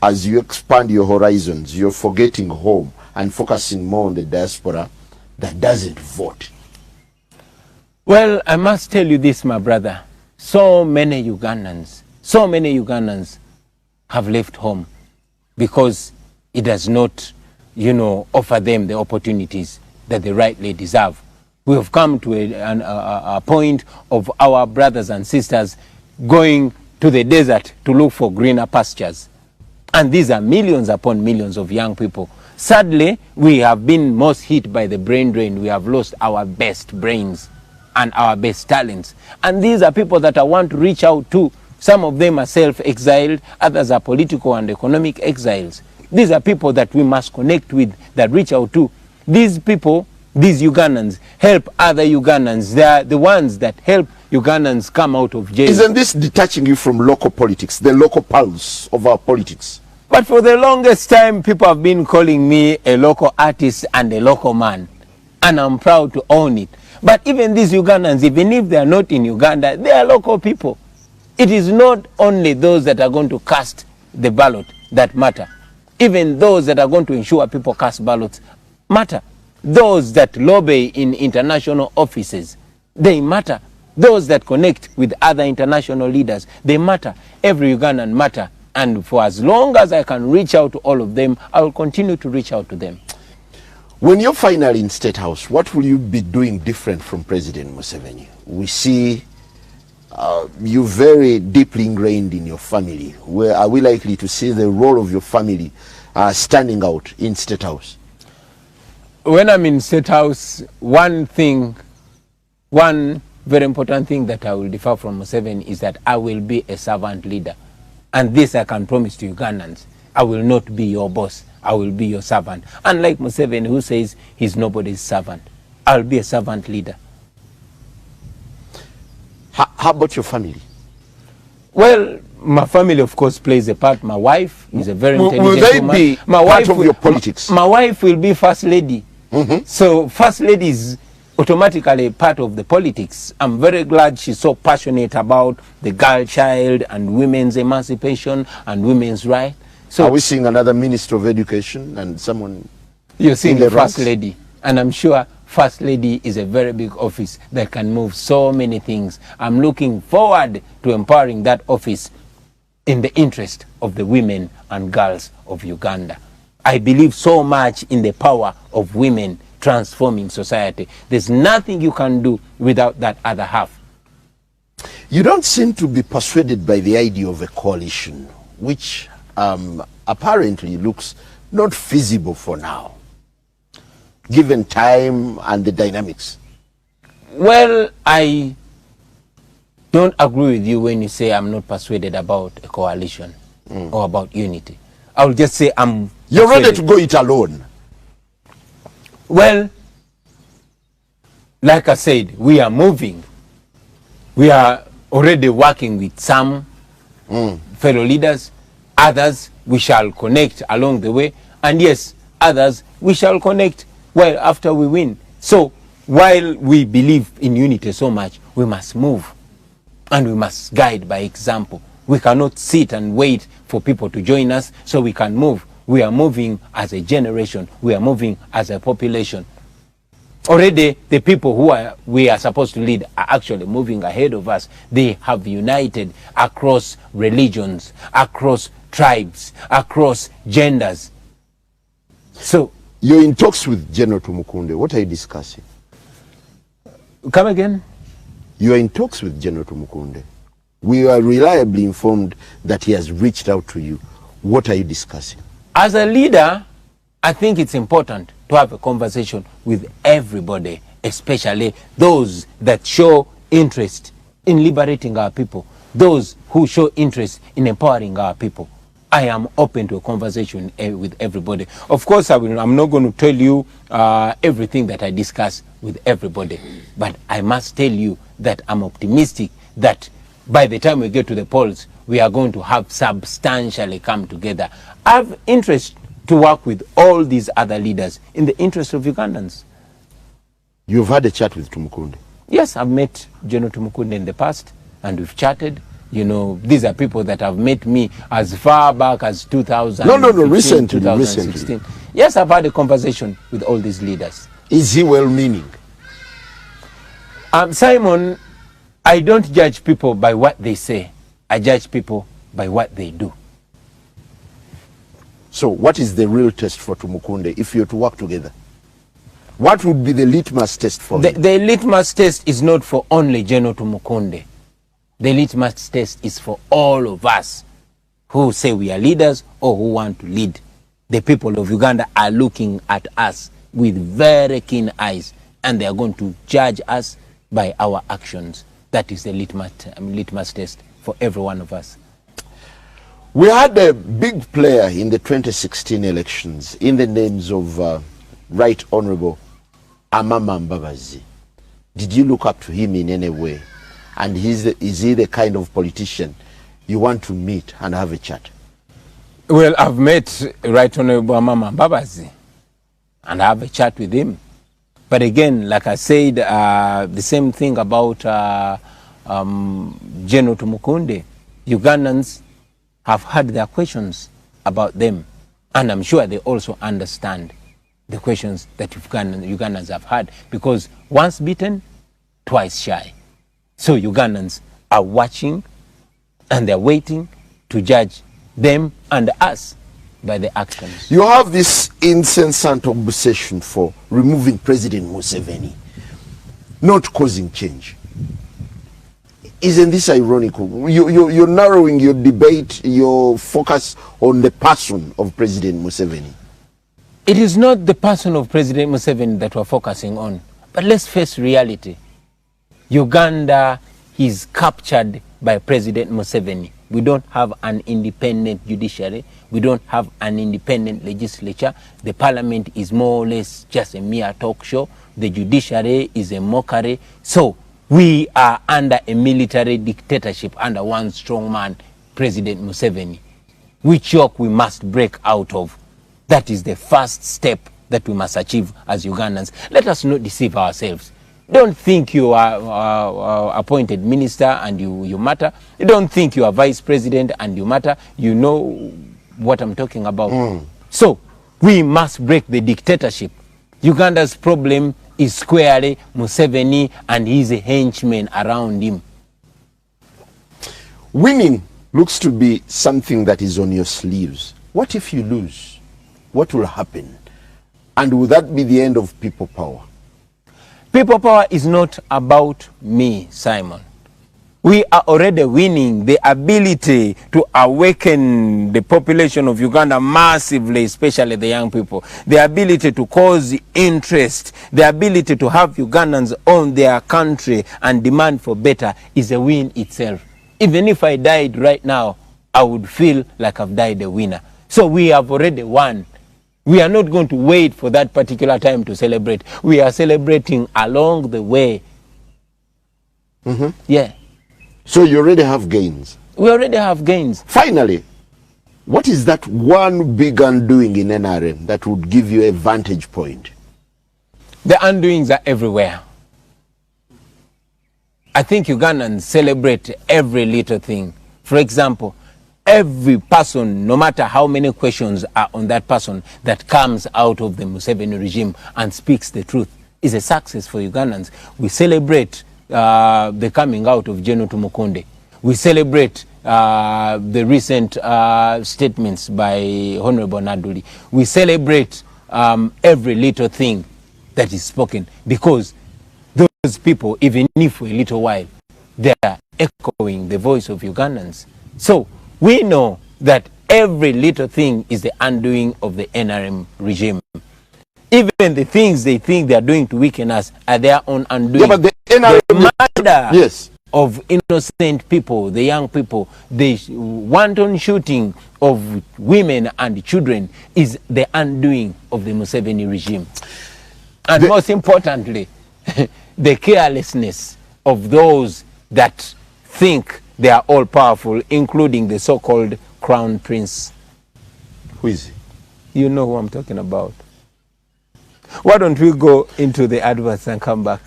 as you expand your horizons, you're forgetting home and focusing more on the diaspora that doesn't vote. Well, I must tell you this, my brother. So many Ugandans have left home because it does not, offer them the opportunities that they rightly deserve. We have come to a point of our brothers and sisters going to the desert to look for greener pastures. And these are millions upon millions of young people. Sadly, we have been most hit by the brain drain. We have lost our best brains and our best talents. And these are people that I want to reach out to. Some of them are self-exiled, others are political and economic exiles. These are people that we must connect with, that reach out to. These people, these Ugandans, help other Ugandans. They are the ones that help Ugandans come out of jail. Isn't this detaching you from local politics, the local pulse of our politics? But for the longest time, people have been calling me a local artist and a local man. And I'm proud to own it. But even these Ugandans, even if they are not in Uganda, they are local people. It is not only those that are going to cast the ballot that matter. Even those that are going to ensure people cast ballots matter. Those that lobby in international offices, they matter. Those that connect with other international leaders, they matter. Every Ugandan matter. And for as long as I can reach out to all of them, I will continue to reach out to them. When you're finally in State House, what will you be doing different from President Museveni? We see you very deeply ingrained in your family. Where are we likely to see the role of your family standing out in State House? When I'm in State House, one very important thing that I will differ from Museveni is that I will be a servant leader. And this I can promise to Ugandans. I will not be your boss. I will be your servant. Unlike Museveni, who says he's nobody's servant, I'll be a servant leader. How about your family? Well, my family, of course, plays a part. My wife is a very intelligent woman. Will they woman. be My part wife of your politics? My wife will be first lady. So first lady is automatically part of the politics. I'm very glad she's so passionate about the girl child and women's emancipation and women's rights. So are we seeing another Minister of Education and someone? You're seeing the first ranks? lady. And I'm sure first lady is a very big office that can move so many things. I'm looking forward to empowering that office in the interest of the women and girls of Uganda. I believe so much in the power of women transforming society. There's nothing you can do without that other half. You don't seem to be persuaded by the idea of a coalition, which apparently looks not feasible for now, given time and the dynamics. Well, I don't agree with you when you say I'm not persuaded about a coalition or about unity. I will just say I'm You're persuaded. ready to go it alone. Well, like I said, we are moving. We are already working with some fellow leaders. Others we shall connect along the way. And yes, others we shall connect well after we win. So while we believe in unity so much, we must move. And we must guide by example. We cannot sit and wait for people to join us so we can move. We are moving as a generation. We are moving as a population. Already, the people we are supposed to lead are actually moving ahead of us. They have united across religions, across tribes, across genders. So you're in talks with General Tumukunde. What are you discussing? Come again? You are in talks with General Tumukunde. We are reliably informed that he has reached out to you. What are you discussing? As a leader, I think it's important to have a conversation with everybody, especially those that show interest in liberating our people, those who show interest in empowering our people. I am open to a conversation with everybody. Of course, I'm not going to tell you everything that I discuss with everybody, but I must tell you that I'm optimistic that by the time we get to the polls, we are going to have substantially come together. I have interest to work with all these other leaders in the interest of Ugandans. You've had a chat with Tumukunde? Yes, I've met General Tumukunde in the past, and we've chatted. You know, these are people that have met me as far back as 2000. No, recently. Yes, I've had a conversation with all these leaders. Is he well-meaning? Simon, I don't judge people by what they say. I judge people by what they do. So what is the real test for Tumukunde if you're to work together? What would be the litmus test for him? The litmus test is not for only General Tumukunde. The litmus test is for all of us who say we are leaders or who want to lead. The people of Uganda are looking at us with very keen eyes, and they are going to judge us by our actions. That is the litmus test for every one of us. We had a big player in the 2016 elections in the names of Right Honorable Amama Mbabazi. Did you look up to him in any way? And is he the kind of politician you want to meet and have a chat? Well, I've met Right Honorable Amama Mbabazi and I have a chat with him. But again, like I said, the same thing about General Tumukunde. Ugandans have had their questions about them, and I'm sure they also understand the questions that Ugandans have had, because once bitten, twice shy. So Ugandans are watching and they're waiting to judge them and us by the actions. You have this incessant obsession for removing President Museveni, not causing change. Isn't this ironical? You're narrowing your debate, your focus on the person of President Museveni. It is not the person of President Museveni that we're focusing on, but let's face reality. Uganda is captured by President Museveni. We don't have an independent judiciary. We don't have an independent legislature. The parliament is more or less just a mere talk show. The judiciary is a mockery. So we are under a military dictatorship under one strong man, President Museveni, which yoke we must break out of. That is the first step that we must achieve as Ugandans. Let us not deceive ourselves. Don't think you are appointed minister and you matter. Don't think you are vice president and you matter. You know what I'm talking about. So we must break the dictatorship. Uganda's problem is squarely Museveni and his henchmen around him. Winning looks to be something that is on your sleeves. What if you lose? What will happen? And will that be the end of people power? People power is not about me, Simon. We are already winning. The ability to awaken the population of Uganda massively, especially the young people, the ability to cause interest, the ability to have Ugandans own their country and demand for better is a win itself. Even if I died right now, I would feel like I've died a winner. So we have already won. We are not going to wait for that particular time to celebrate. We are celebrating along the way. Yeah. So you already have gains? We already have gains. Finally, what is that one big undoing in NRM that would give you a vantage point? The undoings are everywhere. I think Ugandans celebrate every little thing. For example, every person, no matter how many questions are on that person, that comes out of the Museveni regime and speaks the truth is a success for Ugandans. We celebrate the coming out of General Tumukunde. We celebrate the recent statements by Honorable Naduli. We celebrate every little thing that is spoken, because those people, even if for a little while, they are echoing the voice of Ugandans. So we know that every little thing is the undoing of the NRM regime. Even the things they think they are doing to weaken us are their own undoing. Yeah, but the NRM, murder yes, of innocent people, the young people, the wanton shooting of women and children is the undoing of the Museveni regime. And most importantly, the carelessness of those that think they are all powerful, including the so-called Crown Prince. Who is he? You know who I'm talking about. Why don't we go into the adverts and come back?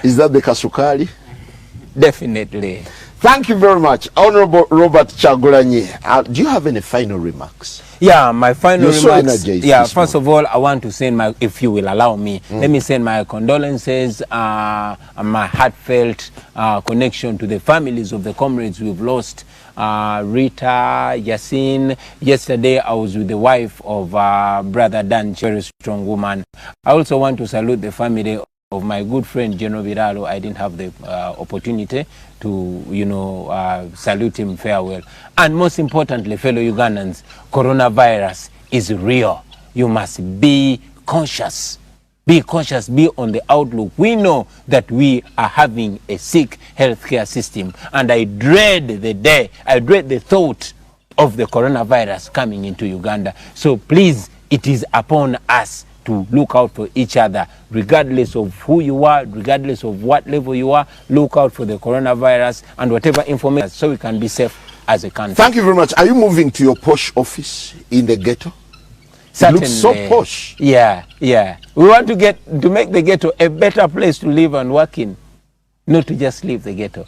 Is that the Kasukari? Definitely. Thank you very much, Honorable Robert Kyagulanyi. Do you have any final remarks? Yeah, my final You're remarks. So yeah, first of all, I want to send my, if you will allow me, let me send my condolences, and my heartfelt connection to the families of the comrades we've lost. Rita, Yasin. Yesterday, I was with the wife of Brother Dan, very strong woman. I also want to salute the family of my good friend General Viralo. I didn't have the opportunity to, salute him farewell. And most importantly, fellow Ugandans, coronavirus is real. You must be conscious. Be conscious, be on the outlook. We know that we are having a sick healthcare system, and I dread the day, I dread the thought of the coronavirus coming into Uganda. So please, it is upon us to look out for each other, regardless of who you are, regardless of what level you are. Look out for the coronavirus and whatever information, so we can be safe as a country. Thank you very much. Are you moving to your posh office in the ghetto? Certainly. It looks so posh. Yeah. We want to make the ghetto a better place to live and work in, not to just leave the ghetto.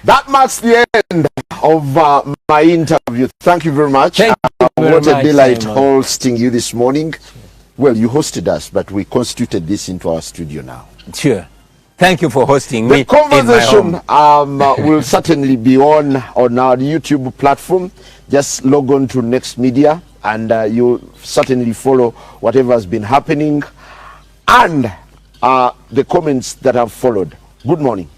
That marks the end of my interview. Thank you very much. Thank you very what a much, delight Simon. hosting you this morning. Well, you hosted us, but we constituted this into our studio now. Sure. Thank you for hosting me. The conversation in my home. will certainly be on our YouTube platform. Just log on to Next Media, and you'll certainly follow whatever has been happening and the comments that have followed. Good morning.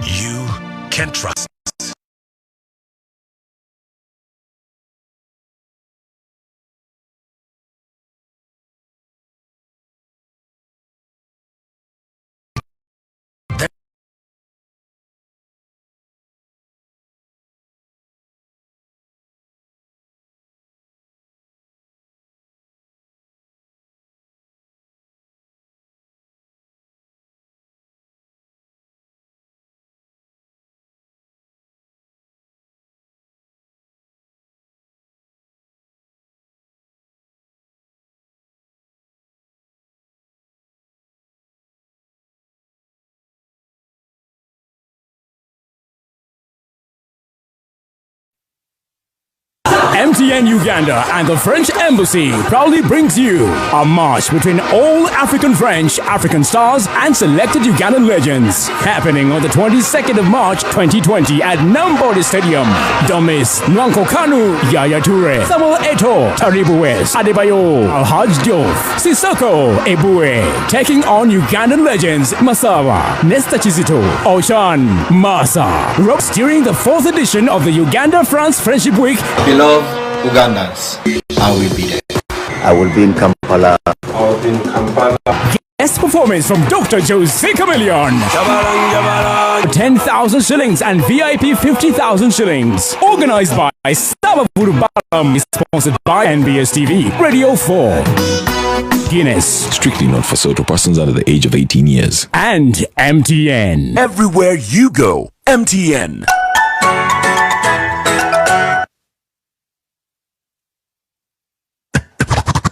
You can trust. MTN Uganda and the French Embassy proudly brings you a march between all African French, African stars and selected Ugandan legends. Happening on the 22nd of March 2020 at Nambole Stadium. Don't miss Nwanko Kanu, Yaya Toure, Samuel Eto'o, Taribu West, Adebayo, Alhaj Diouf, Sissoko, Ebue. Taking on Ugandan legends Masawa, Nesta Chizito, Oshan, Masa. Ropes during the 4th edition of the Uganda-France Friendship Week. Beloved Ugandans, I will be there. I will be in Kampala. I'll be in Kampala. Guest performance from Dr. Jose Chameleon. 10,000 shillings and VIP 50,000 shillings. Organized by Sabavuru Balam. Sponsored by NBS TV, Radio 4. Guinness. Strictly not for sole to persons under the age of 18 years. And MTN. Everywhere you go, MTN.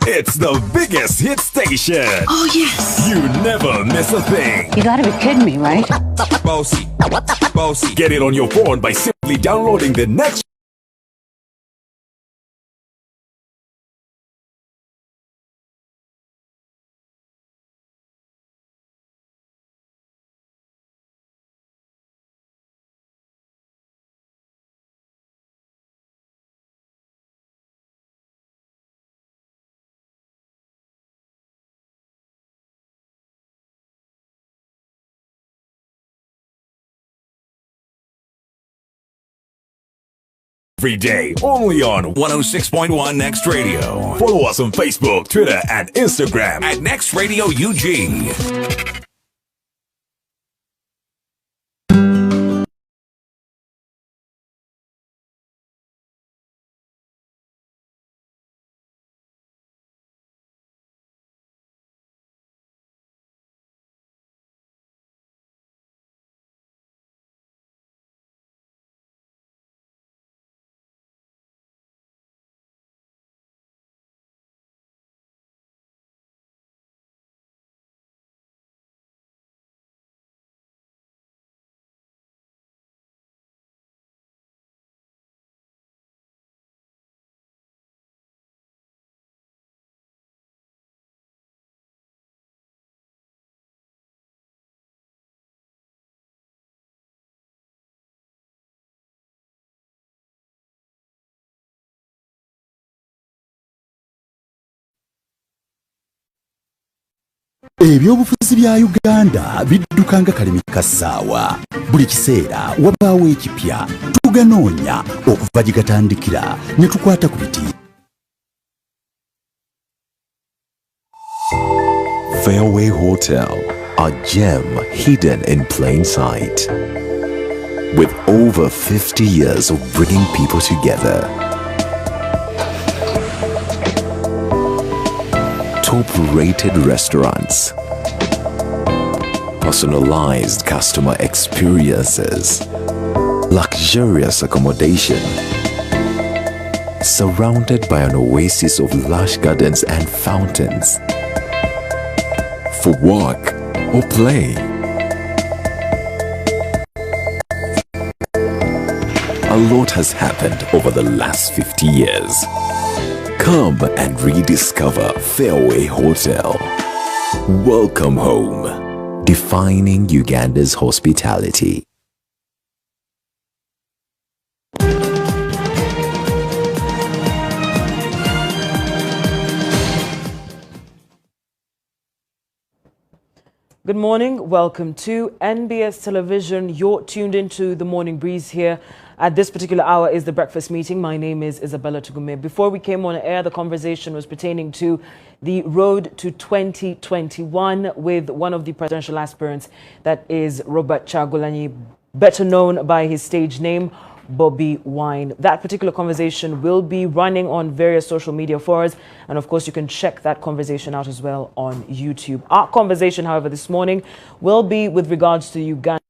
It's the biggest hit station. Oh, yes. You never miss a thing. You gotta be kidding me, right? Bossy. Get it on your phone by simply downloading the Next every day, only on 106.1 Next Radio. Follow us on Facebook, Twitter, and Instagram at Next Radio UG. ebyobufuzi bya Uganda biddukanga kalimi kasaawa buli kiseera wabaawo ekipya tuganoonya okuva gye gatandikira ne tukwata ku biti. Fairway Hotel, a gem hidden in plain sight. With over 50 years of bringing people together. Top-rated restaurants, personalized customer experiences, luxurious accommodation, surrounded by an oasis of lush gardens and fountains. For work or play, a lot has happened over the last 50 years. Come and rediscover Fairway Hotel. Welcome home, defining Uganda's hospitality. Good morning, welcome to NBS Television. You're tuned into the Morning Breeze here. At this particular hour is the breakfast meeting. My name is Isabella Tugume. Before we came on air, the conversation was pertaining to the road to 2021 with one of the presidential aspirants, that is Robert Kyagulanyi, better known by his stage name, Bobi Wine. That particular conversation will be running on various social media forums, and of course you can check that conversation out as well on YouTube. Our conversation, however, this morning will be with regards to Uganda.